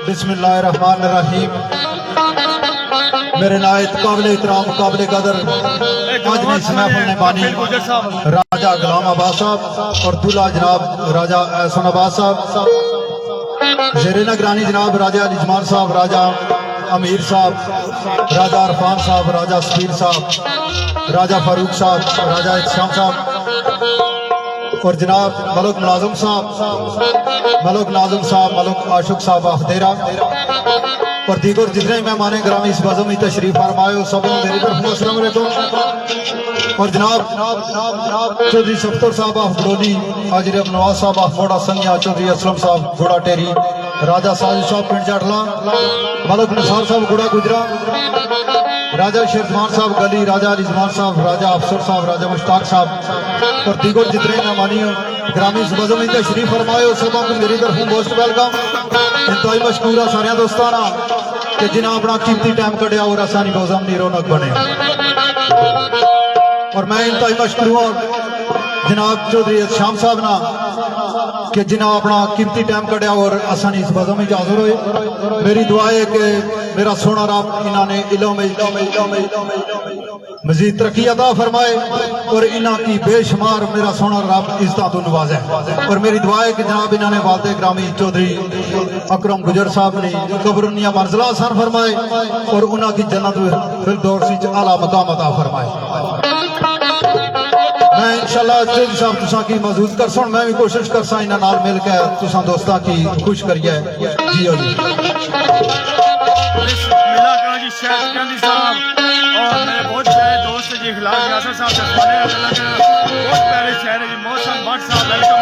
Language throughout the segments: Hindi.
बिस्मिल्लाहिर्रहमानिर्रहीम। मेरे नायत काबिल इतराम काबिल कदर आज ने इस महफिल ने बानी राजा गुलाम अब्बास साहब और दूल्हा जनाब राजा एहसन अब्बास साहब, ज़ेरे निगरानी जनाब राजा अली जमान साहब, राजा अमीर साहब, राजा अरफान साहब, राजा सफीर साहब, राजा फारूक साहब, राजा इत्शाम साहब और जनाब मलक नाजुम साहब, मलक नाजुम साहब, मलक आशुक साहब अफदेरा और दीगर जितने मेहमान ग्रामी इस बज़म में तशरीफ फरमाए सब मेरी तरफ अस्सलाम वालेकुम। और जनाब चौधरी सफ्तर साहब ऑफ बड़ोली, हाजिर नवाज साहब ऑफ फोड़ा संगिया, चौधरी असलम साहब घोड़ा टेरी, राजा साजिद साहब पिंड चाटला, मलक निसार साहब गुड़ा गुजरा, राजा शेरजमान साहब गली, राजा अली जमान साहब, राजा अफसर साहब, राजा मुश्ताक साहब और दीगर जितने मेहमानी ग्रामी इस बज़म में तशरीफ फरमाए सब मेरी तरफ मोस्ट वेलकम। इंतहाई मशकूर सारे दोस्ताना कि जिन्हें अपना कीमती टाइम कढ़िया और आसानी बज़म नी रौनक बने। और मैं इंतहाई मशकूर हूँ जनाब चौधरी शाम साहब ना कि जिन्हें अपना कीमती टाइम कढ़िया और आसानी इस बज़म में हाज़िर हुए। मेरी दुआ है कि मेरा सोना रब इन्होंने मजीद तरक्की अता फरमाए और इन्हों की बेशुमार मेरा सोना रब इज्जत तो नवाजे। और मेरी दुआ है कि जनाब इन्होंने वालदे ग्रामी चौधरी अकरम गुजर साहब ने कबरुनिया मंजिला आसान फरमाए और उन्होंने की जन्नत फिरदौस आला मकाम अता फरमाए। मैं इंशाल्लाह चौधरी साहब तुसा की मौजूद कर सुन, मैं भी कोशिश कर सा इन्हां नाल मिल के तुसा दोस्तां की खुश करिए। जी हो जी और मेरे बहुत प्यारे दोस्त जी खिलाफ यासर साहब बहुत प्यारे शहर जी मौसम भट्ट साहब वेलकम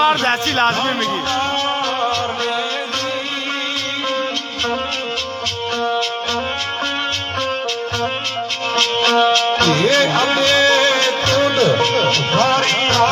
अर्ज ऐसी लाजमी मिगी ये हमें तुद भरिया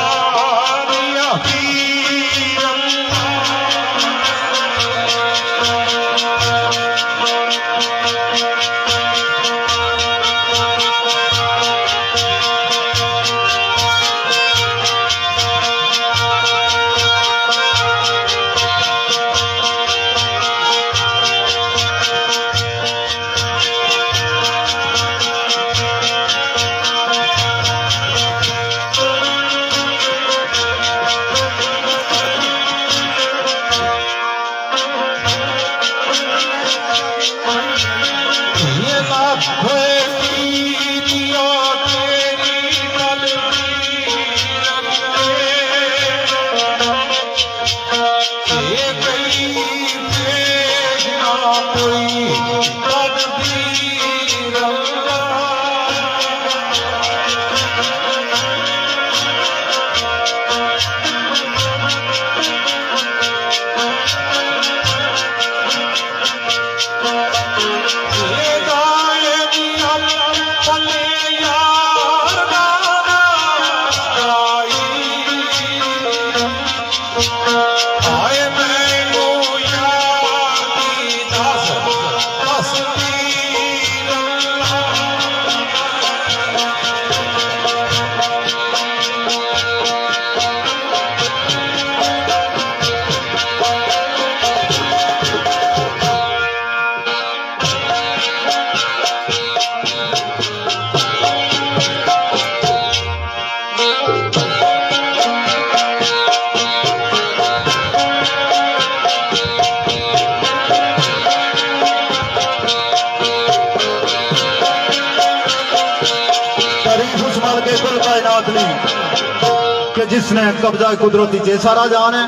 कि जिसने कब्जा कुदरती जैसा राजान है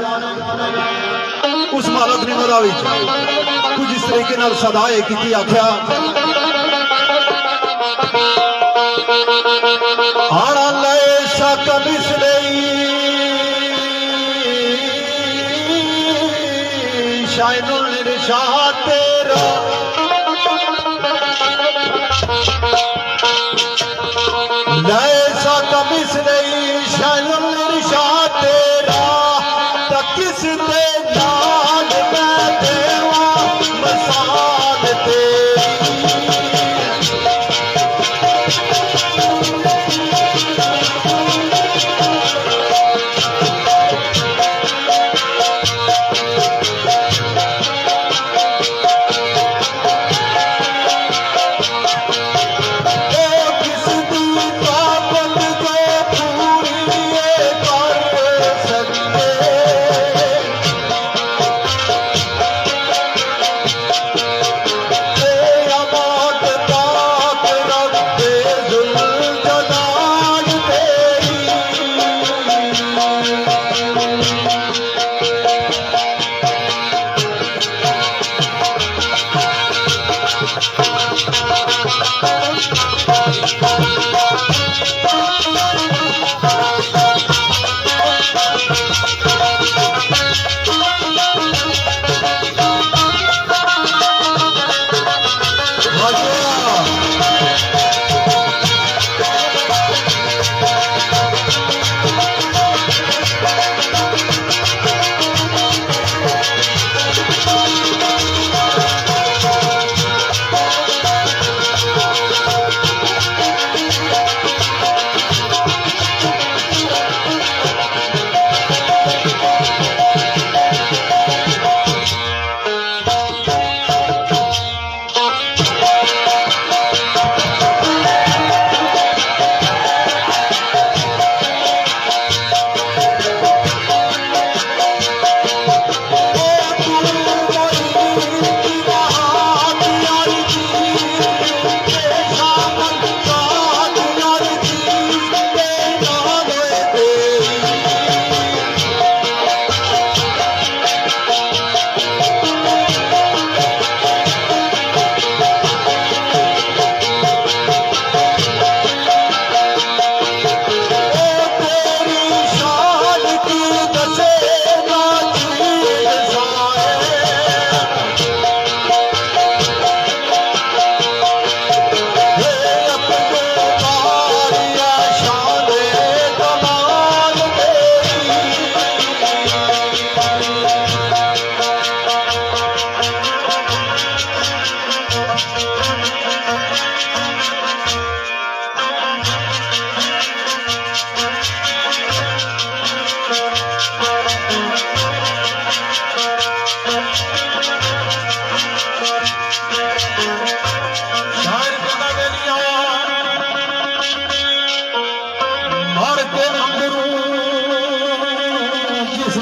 उस मालक ने मरा कुछ इस तरीके नाल सदाए की आख्या आना ले सकम इसलिए शायनुल निशात तेरा ऐसा कमिस नहीं शायद निशात तेरा किस दे नाल मैं देवा मसाल तेरी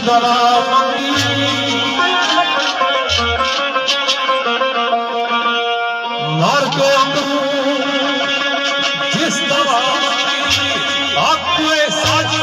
दरा मंगी नर के अंदरू जिस दवा आपके सच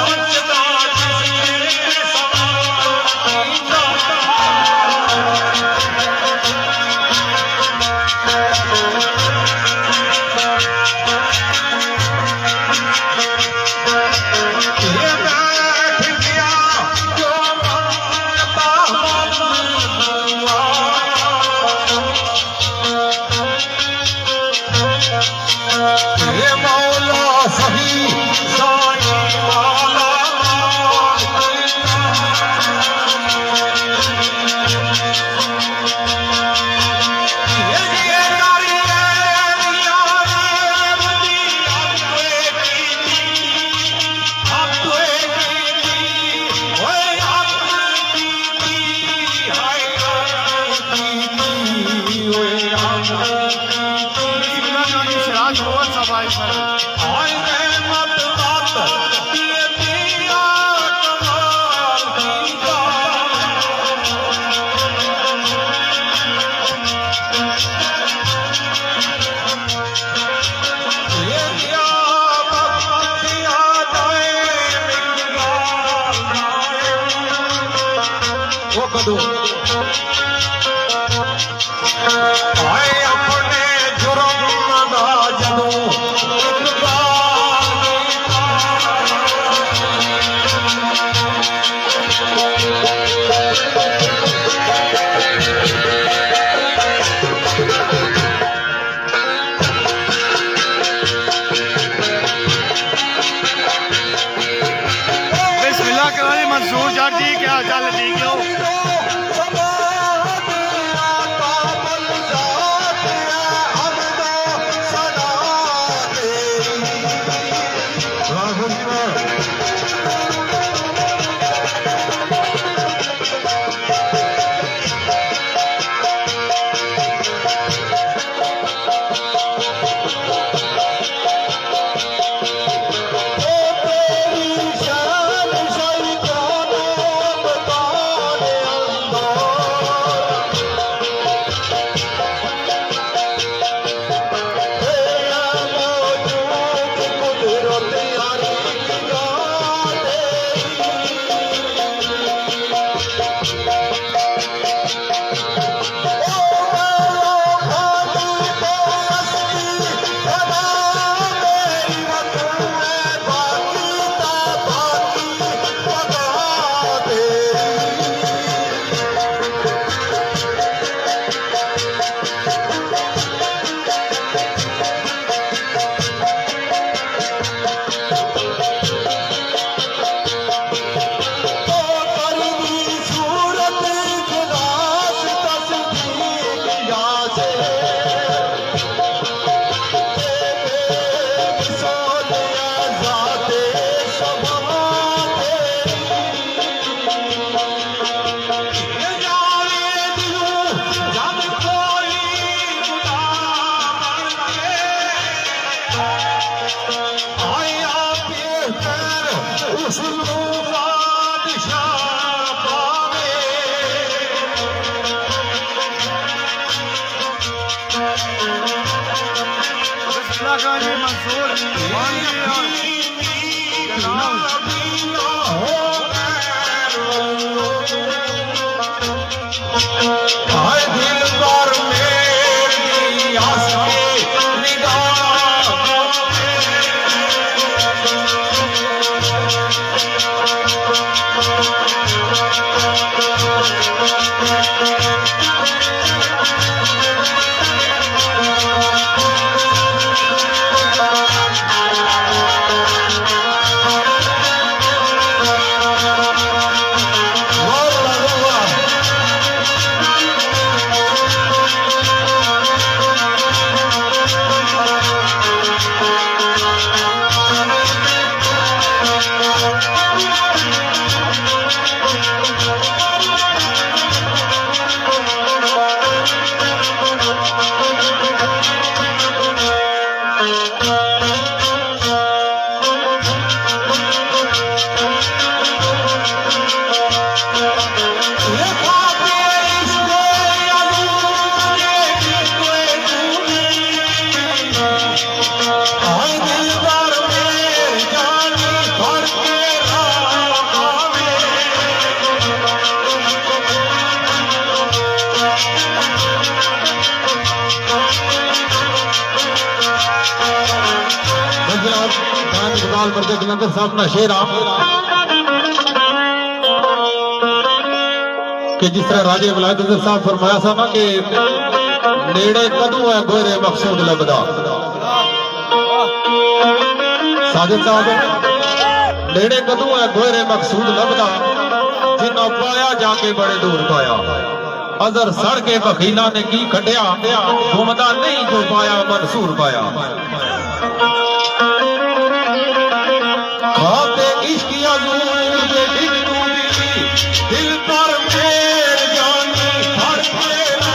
मंसूर जट जी क्या गल ठीक हो जमाल मर्द कलंदर साहब ना शेरा कि जिस तरह राजे वलायत साहब फरमाया था ना कि नेड़े कदू है गोरे मकसूद लबदा साजिद साहब नेड़े कदू है गोरे मकसूद लबदा जिन्हों पाया जाके बड़े दूर पाया अजर सड़ के बखीला ने की कटिया घूमदा नहीं जो पाया मंसूर पाया खाते इश्क अज़ूर दे डिगनू दी दिल पर मेर जानी हर तेरा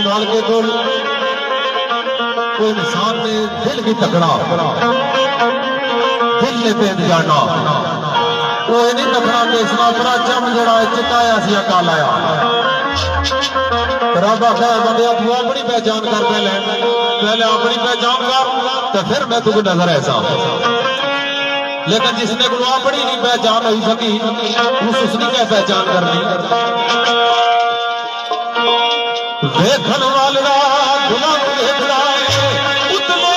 नाल के कोई इंसान ने दिल की तकड़ा दिल ने भेद जाना वो नहीं तकड़ा बेचना पर चम जड़ा चिताया सी काला रब आखिर बंदे तू अपनी पहचान कर पहले अपनी पहचान कर तो फिर मैं तुझे नजर ऐसा लेकिन जिसने को अपनी नहीं पहचान हो सकी उसने क्या पहचान करनी देखन वाला गुलाम देखदा उतने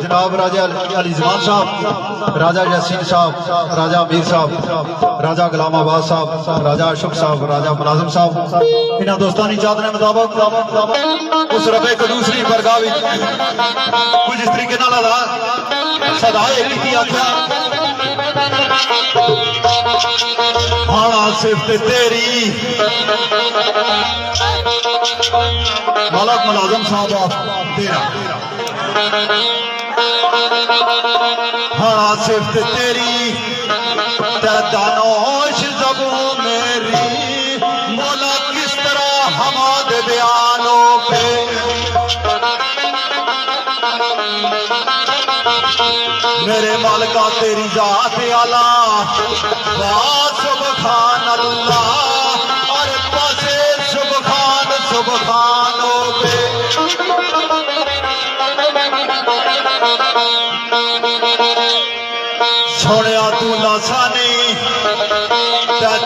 जनाब राजा अली जमान साहब, राजा यासीन साहब, राजा अमीर साहब, राजा गुलाम आबाद साहब, राजा अशोक साहब, राजा मुलाजिम साहब इन्होंने दोस्तानी चादर ने मुताबिक उस रबे को दूसरी बरगाह कुछ इस तरीके नाल सदाए की आख्या हाना सिफ्त तेरी मालक मुलाजिम साहब तेरा हाँ सिफ्त तेरी दानोश ज़बू मेरी मौला किस तरह हमाद बयानों पे मेरे मालिका तेरी जात आला सुबहान अल्लाह और पासे सुबहानों पे सोनिया तू लासा नहीं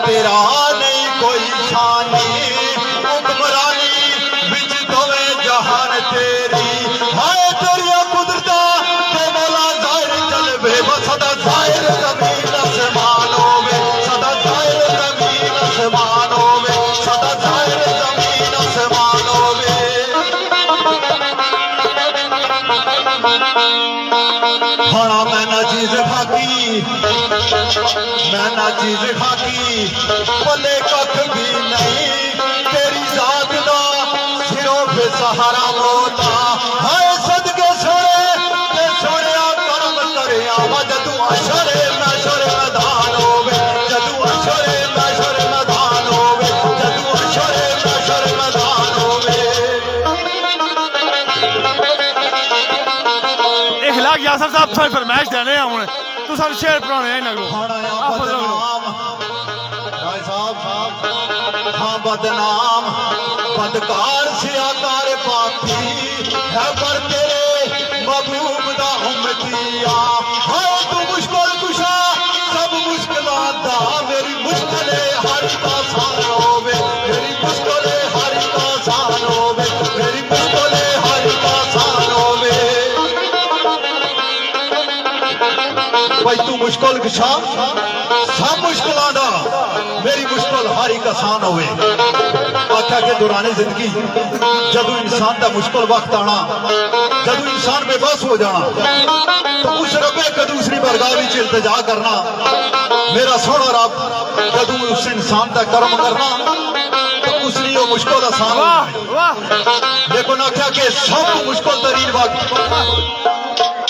तेरा नहीं कोई शानी हुक्मरानी बिच दोवे जहान तेरी हाय तेरिया कुदरता ते मौला जाहिर जलवे सदा जाहिर जमीन आसमानों में सदा जाहिर जमीन आसमानों में सदा जाहिर जमीन आसमानों में खाना मैं ना चीज खाकी बोले कख भी नहीं तेरी जात दा सिरों पे सहारा मोता हाय सदके सोने ते सोनिया करम करिया जदू अशरे मैदान होवे जदू अशरे मैदान होवे जदू अशरे मैदान होवे इखलाक यासर साहब थोड़ी फरमाइश देने हैं हुन तू सारे शेर पढ़ाने हैं ना हाँ बदनाम बदकार सियाकार पापी है पर तेरे महबूब दा उम्मतिया हाय तू मुश्किल कुशा सब मुश्किलां दा मेरी मुश्किले हर का आसान होवे मेरी मुश्किले हर का आसान होवे मेरी मुश्किले हर का आसान होवे भाई तू मुश्किल कुशा सब मुश्किलां दा मेरी मुश्किल हर एक आसान होवे आख्या के दौरान जिंदगी जदू इंसान का मुश्किल वक्त आना जदू इंसान बेबस हो जाना तो उस रबे का दूसरी बरगाह विच इल्तिजा करना मेरा सोना रब जदू उस इंसान का कर्म करना तो उसकी वो मुश्किल आसान देखो ना आख्या के सब मुश्किल तरीन वक्त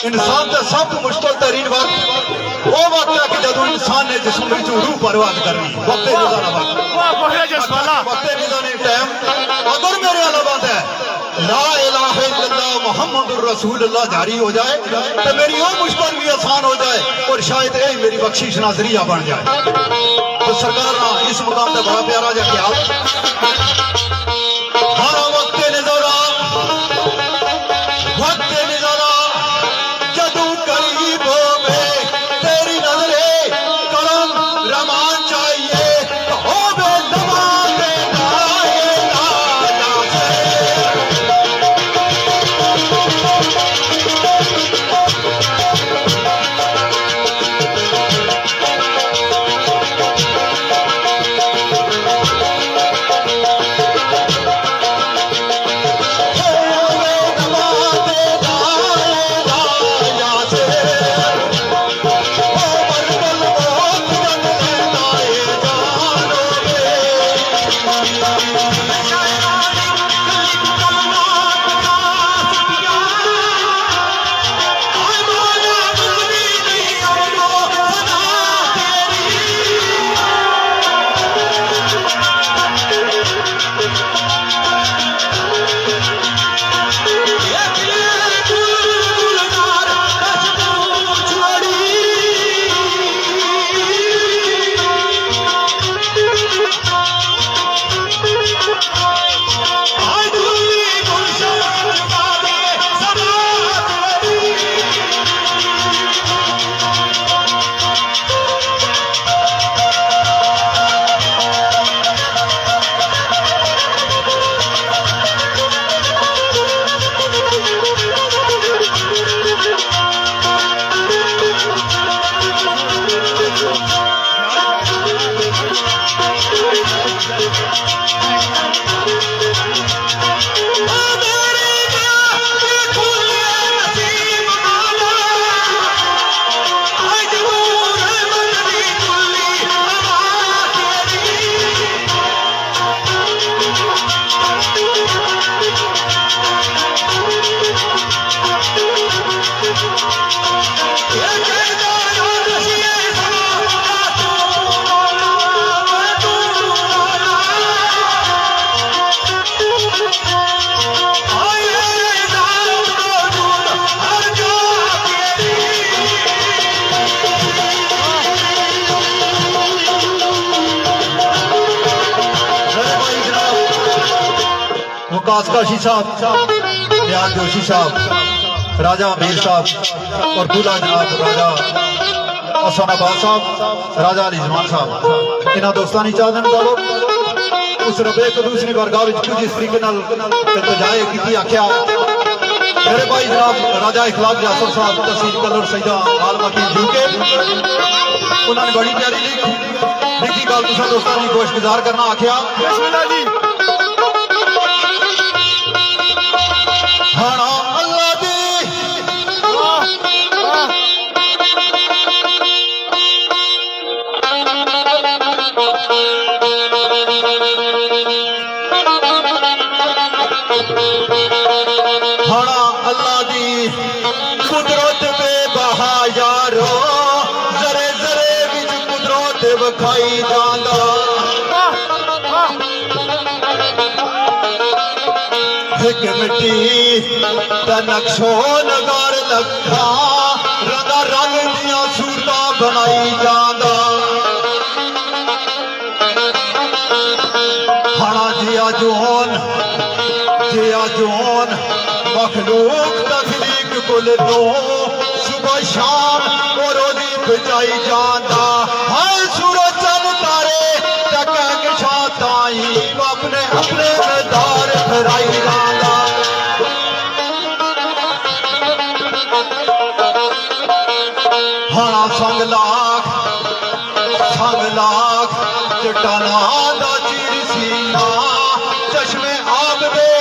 इंसान का सब मुश्किल तरीन वक्त वो वक्त है कि जदों इंसान ने जिस्म में रूह परवाज करनी वक्त गुजारा वक्त गुजारने टाइम अगर मेरे अलावा है ला इलाहा इल्लल्लाह मोहम्मद रसूलुल्लाह जारी हो जाए तो मेरी वो मुश्किल भी आसान हो जाए और शायद यही मेरी बख्शिश ना जरिया बन जाए। तो सरकार ना इस मुकाम का बड़ा प्यारा जा ख्याल हर वक्त नजरा जदू करीबों में तेरी नजरे करम रमान चाहिए तो हो बे नमाज़े गाए गाया से। वकास काशी साहब, नियाज जोशी साहब, राजा अमीर साहब और दूल्हा जनाब राजा हसनाबाद साहब, राजा रिजवान साहब इन्होंने दोस्तानी चाहते मुताबिक उस रबे कदूस ने बारगाह विच कुछ इस तरीके नाल इल्तिजाए की आख्या मेरे भाई जनाब राजा इखलाक जासर साहब तहसील कलर सैदा आलमकी यूके उन्होंने बड़ी प्यारी लिखी गल तुसा दोस्तों की गोश गुजार करना आख्या हाना अल्लाह दी हाना अल्लाह दी कुदरत बेबहा यारो जरे जरे विच कुदरत विखाई जांदा एक मिट्टी दा नक्शो नगार लखा रंगा रंग दिया सूरता बनाई जांदा हाना जिया जोन मखलूक तखलीक कुल नो सुबह शाम और रोजी बचाई जांदा हाय सूरज चंद तारे तक छाताई अपने अपने दार फराई जांदा हाना संग लाख चट्टाना दा चीर सीना चश्मे आग दे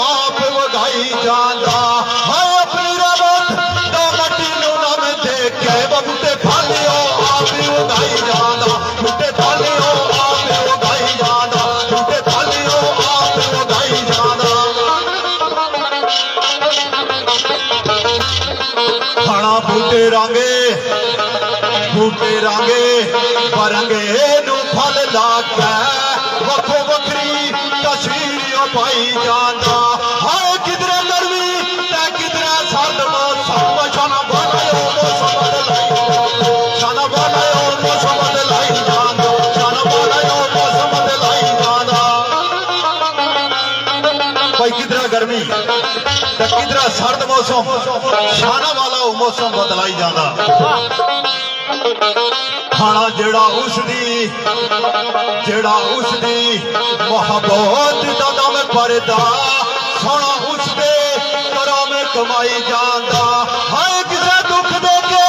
आप वगाई जांदा हाय अपनी रबत दा मट्टी नू नम देखे बूटे फालियो आप वगाई जांदा बूटे फालियो आप वगाई जांदा बूटे फालियो आप वगाई जांदा खाना बूटे रांगे बरंगे नू फल लाके वखो वखरी तस्वीर पाई जांदा हाय किधरे लड़वी ते भाई किधरा गर्मी तो किधरा सर्द मौसम शाना वाला वो मौसम बदलाई जाता खाना जेड़ा उसदी मोहब्बत दा दम भरदा सोना उसदे घरों में कमाई जांदा हाय किसे दुख दे के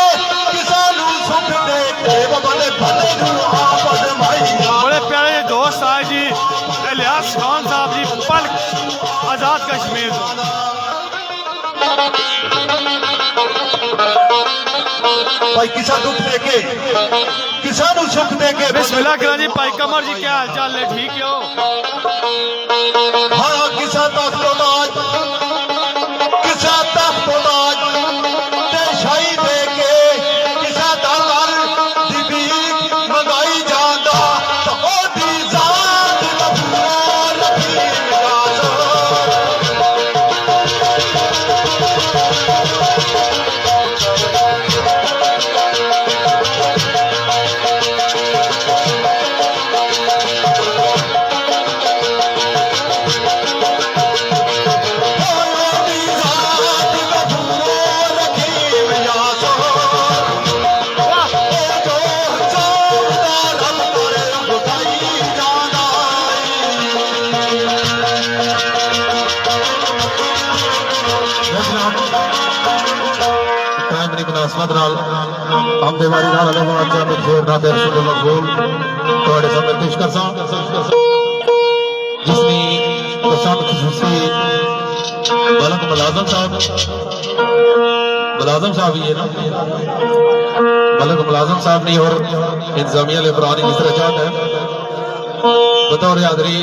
किसे नू सुख दे के बंदे बंदे नू आपद माई बड़े प्यारे दोस्त आए जी इलियास खान साहब जी पल आजाद कश्मीर भाई किसा दुख दे के किसा नू सुख दे के बिस्मिल्लाह करा जी भाई कमर जी क्या हाल चाल है ठीक हो हाँ किसा तख्तोताज शाही दे के किसा दाल दी मंगाई जांदा तो ओदी जात गफूर रहीम हम देवारी नाल अलग जाने शेर ना तेरे सुन मकबूल थोड़े समय पेश कर सा जिसने पसंद खुसूसी बलक मुलाजम साहब ही है ना बलक मुलाजम साहब नहीं और इंतजामिया लेबरानी जिस तरह चाहते हैं बतौर यादरी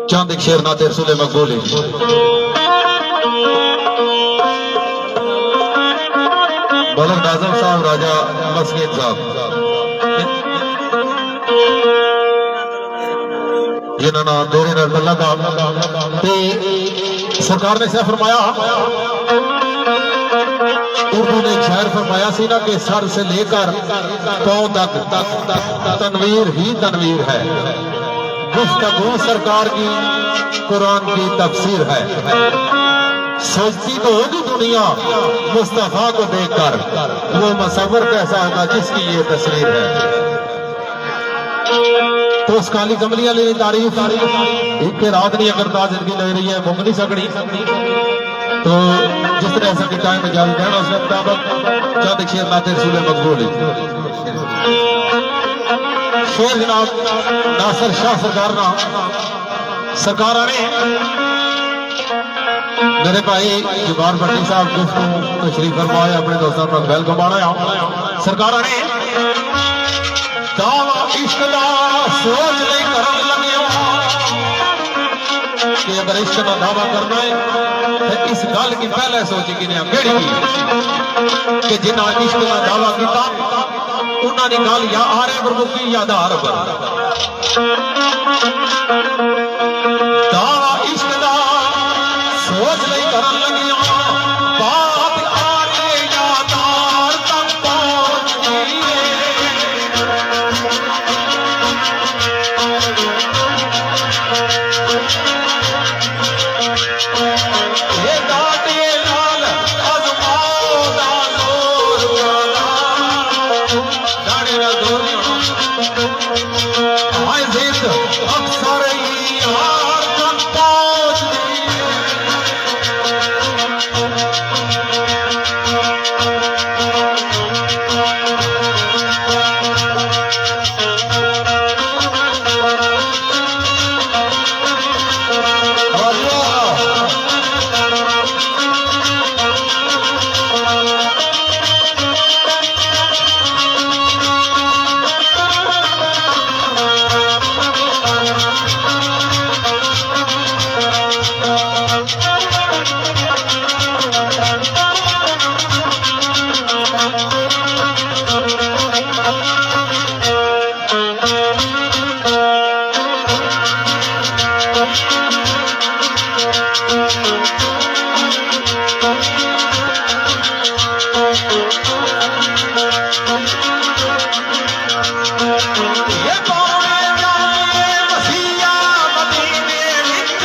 चंद एक शेर ना तेरे सुन मकबूल है बलक नाजम साहब राजा मस्जिद साहब जिन्होंने देरे नल्ला का सरकार ने क्या फरमाया उर्दू ने शायर फरमाया सी ना कि सर से लेकर पांव तक तनवीर ही तनवीर है गुफ्तगू सरकार की कुरान की तफसीर है सोचती तो होगी दुनिया मुस्तफा को देखकर वो मसवर कैसा होगा जिसकी ये तस्वीर है तो उस काली कमलिया ले तारीफ एक रात नहीं अगर ताज इनकी लग रही है मुंग नहीं सकड़ी तो जिस तरह से टाइम में जारी रहना उसके मुताबिक चंद शेर नाते रसूल मकबूल शेर जनाब नासिर शाह सरकार ने मेरे भाई जुबान भट्टी साहब दोस्तों तशरीफ फरमाए अपने दोस्तों का वेलकम बनाया सरकार ने दावा इश्क दा सोच नहीं करन लगे कि अगर इश्क का दावा करना है तो इस गल की पहले सोची कि केड़ी कि जिन्हें इश्क का दावा किया उन्होंने गल या आरे पर मुकी या आधार पर दावा इश्क दा सोच नहीं करन लगिया बात आगे यादार तक पहुंच गई ये दाटे लाल अजमाओ दा जोर वाला दाड़े दा जोर नहीं होना हाय जिद अक्सर यार तक पहुंच गई ये कौन जाए मसीहा मदीने विच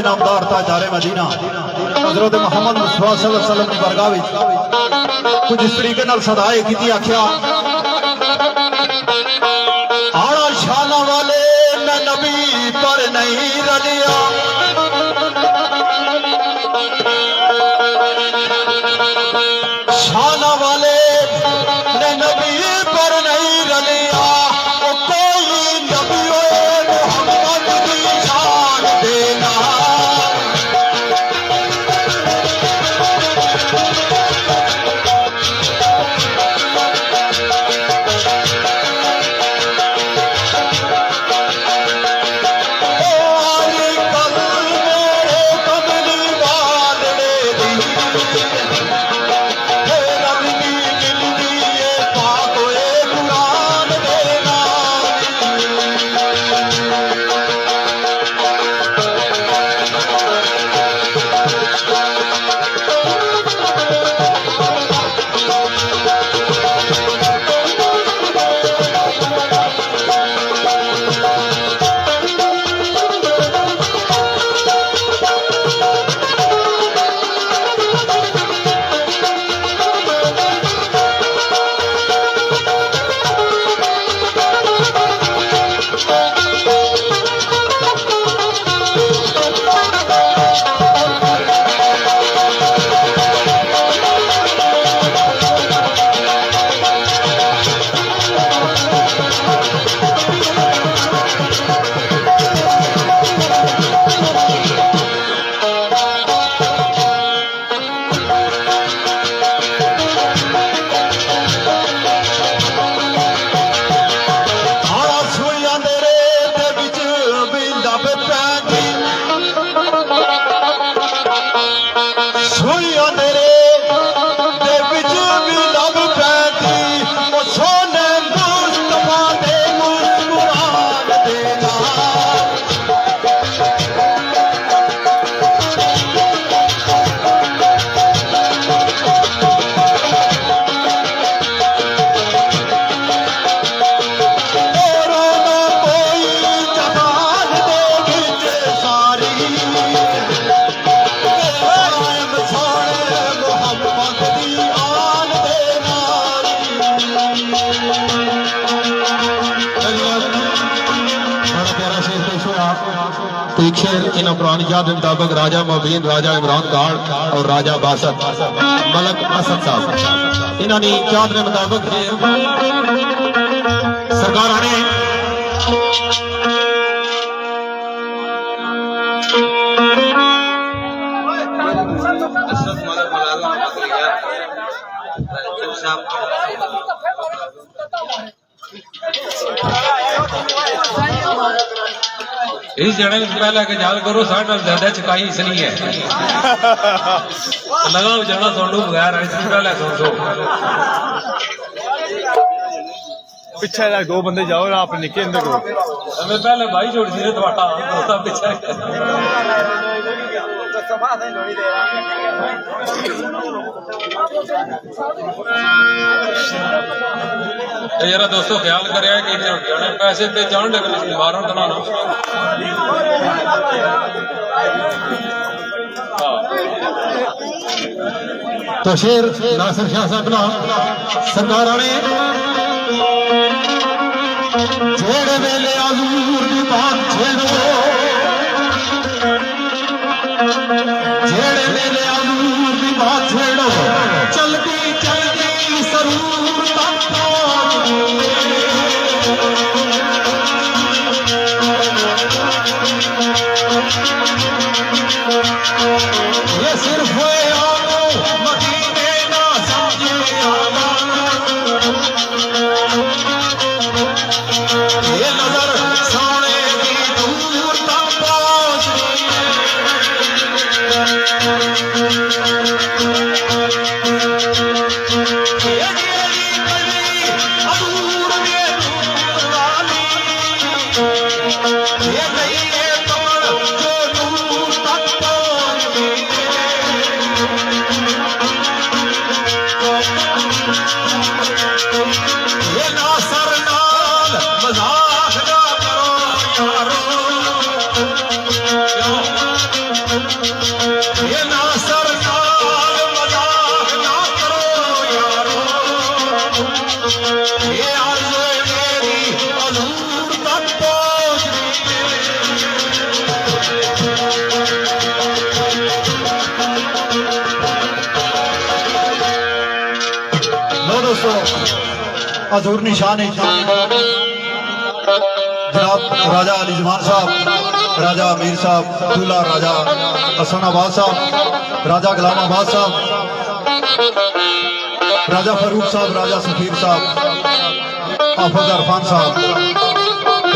नामदार ताजारे मदीना हजरत मोहम्मद मुस्तफा सल्लल्लाहु अलैहि वसल्लम की बरगाह विच कुछ इस तरीके नाल सदाए की आख्या आना शाना वाले न नबी पर नहीं रलिया शाना वाले न नबी पर नहीं रलिया कोई नबी मोहम्मद की शान देना इन पुरानी याद के मुताबिक राजा मोबीन राजा इमरान खान और राजा बासत मलक असद साहब इन्होंने याद के मुताबिक सरकार ने इस जने पहले के याद करो साढ़े ज्यादा चकाई इसलिए है लगाओ जाना सोनू बगैर इसलिए पहले सुन सो पिछे दो बंदे जाओ ना आप निके अंदर को हमें पहले भाई छोड़ दी थोड़ा होता पीछे यार दोस्तों ख्याल करे कि पैसे ते जान लगे बाहरों तो ना तो शेर नासिर शाह साहब ना सरकार ने जेड़े वेले हजूर दी बात छेड़ो जेड़े वेले हजूर दी बात छेड़ो चलती चलती सरूर तक ये सिर्फ मदीने ना समझे ये नजर सोने की दूर तक पहुंच हजूर निशान जनाब राजा अली जमान साहब, राजा अमीर साहब, दूल्हा राजा हसन आबाद साहब, राजा गुलाम आबाद साहब, राजा फरूक साहब, राजा सफीर साहब, हाफिज अरफान साहब,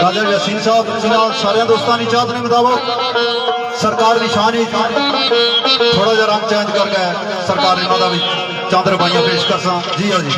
राजा यासीन साहब, इन्हां सारे दोस्तों की चाहत ने मुताबिक सरकार निशान थोड़ा जहा रंग चेंज करके सरकार इन्हों का भी चंद रुपया पेश कर सा जी हाँ जी।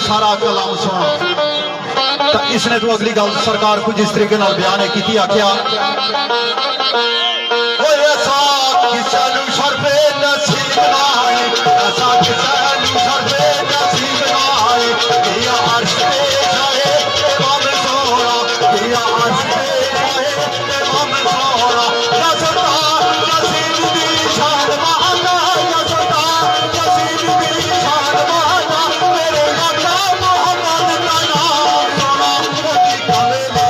सारा कलाम सुना तो इसने तो अगली गल सरकार कुछ इस तरीके बयान की आख्या ऐसा किसा शर्फे नसीब ना है, ऐसा किसा शर्फे नसीब ना है, या अर्श पे जाए इमाम सोहरा, या अर्श पे जाए इमाम सोहरा, या सरदार नसीब दी शान महाना, या सरदार नसीब दी शान महाना, मेरे आका मोहम्मद का नाम सोना मोती कवेली।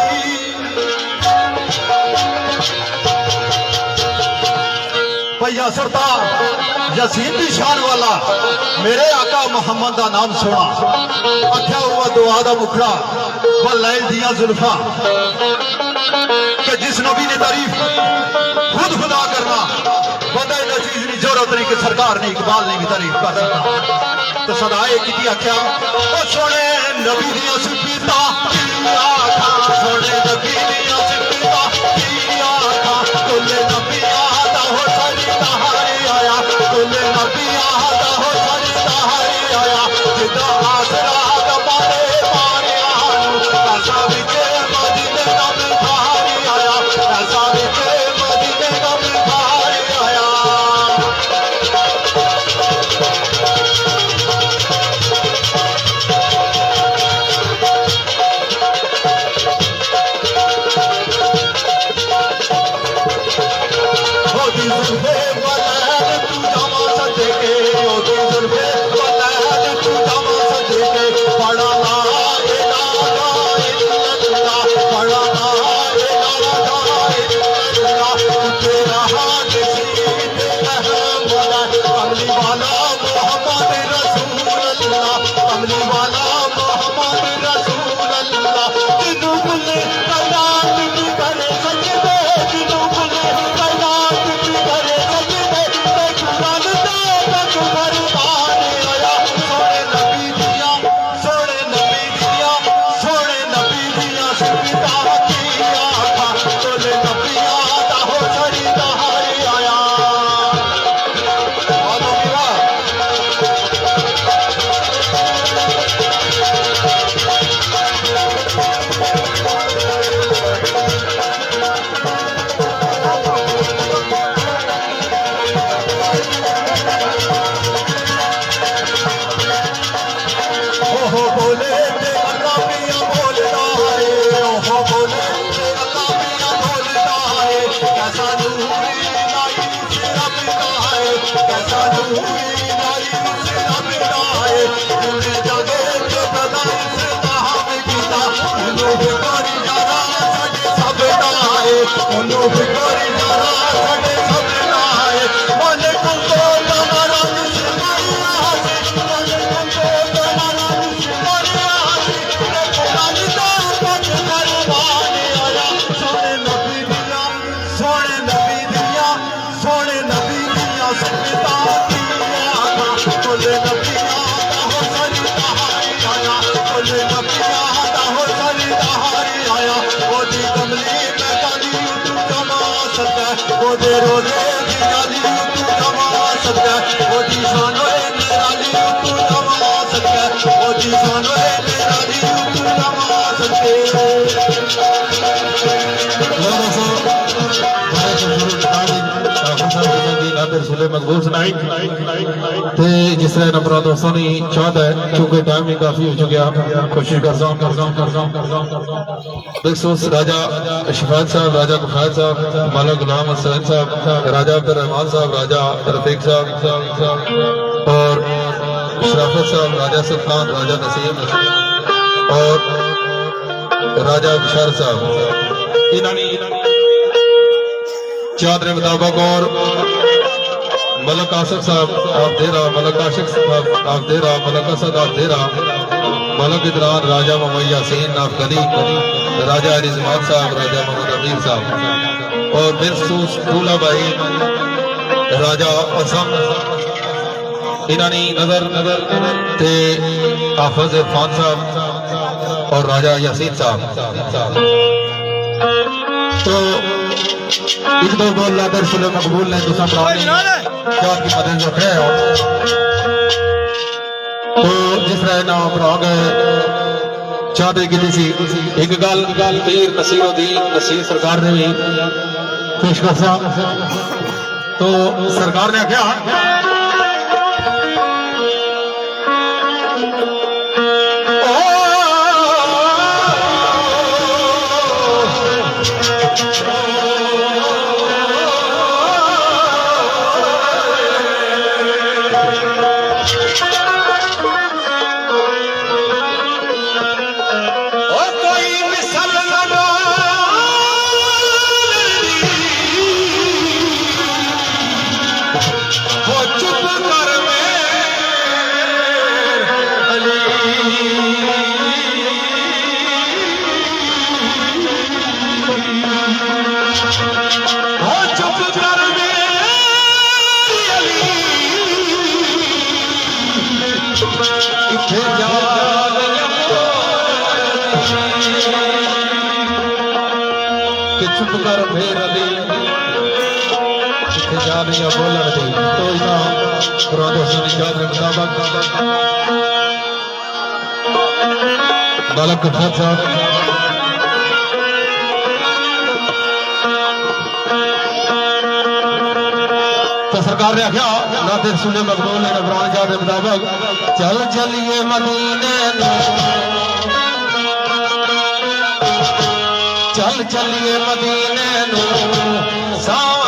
भैया सरदार यसीन दी शान वाला मेरे आका मोहम्मद का नाम सुना, आख्या हुआ दुआ दा मुखड़ा व लैल दियां जुल्फा, कि जिस नबी ने तारीफ खुद खुदा करना बंदा इन चीज की जरूरत नहीं कि सरकार ने इकबाल ने भी तारीफ कर सकता। तो सदाए की आख्या सोने नबी दियां सिफातां सोने नबी दियां सिफातां कुल्ले नबियां दा हो सरदार आया, कुल्ले नबियां दा हो सरदार आया, जिदा आसरा दबारे मारिया ऐसा विचे मदीने दा भिखारी आया, ऐसा विचे मदीने दा भिखारी आया। बोले नबियां दा हो सरी दहारी आया बोले नबियां दा हो सरी दहारी आया ओदी कमली में काली तू जमा सकता ओदे रोजे दी जाली तू जमा सकता ओदी शानो निराली तू जमा सकता ओदी शानो निराली तू जमा सकते रसूले मकबूल सुनाई ते जिस तरह नंबर दोस्तों ने चाहता है क्योंकि टाइम भी काफी हो चुका कोशिश करता हूँ राजा शफात साहब राजा कफायत साहब मौला गुलाम हसैन साहब राजा अब्दुल रहमान साहब राजा रफीक साहब और शराफत साहब राजा सुल्तान राजा नसीम और राजा बशर साहब इन्होंने चादरे मुताबिक और मलक आसिफ साहब आप दे रहा मलक आशिक साहब आप दे रहा मलक असद आप दे रहा मलक इदरान राजा मोहम्मद यासीन नाफकली राजा रिजवान साहब राजा मोहम्मद अमीर साहब और बिरसूस दूल्हा भाई राजा असम इन्होंने नजर ते हाफिज इरफान साहब और राजा यासीन साहब तो एक दो बोल लादर सुले मकबूल ने दूसरा प्राणी क्या की मदद रखे हो तो जिस तरह नाम प्राग चाहते कि एक गल पीर नसीरुद्दीन नसीर सरकार ने भी पेश कर तो सरकार ने क्या चुप कर फिर अली जानिया बोलन दी तो इना दोस्तों की चादर मुताबिक बालक कफायत साहब तो सरकार ने आख्या नाते सुने मकबूल ने नबरान चादर मुताबिक चल चलिए मदीने चल चलिए मदीने नो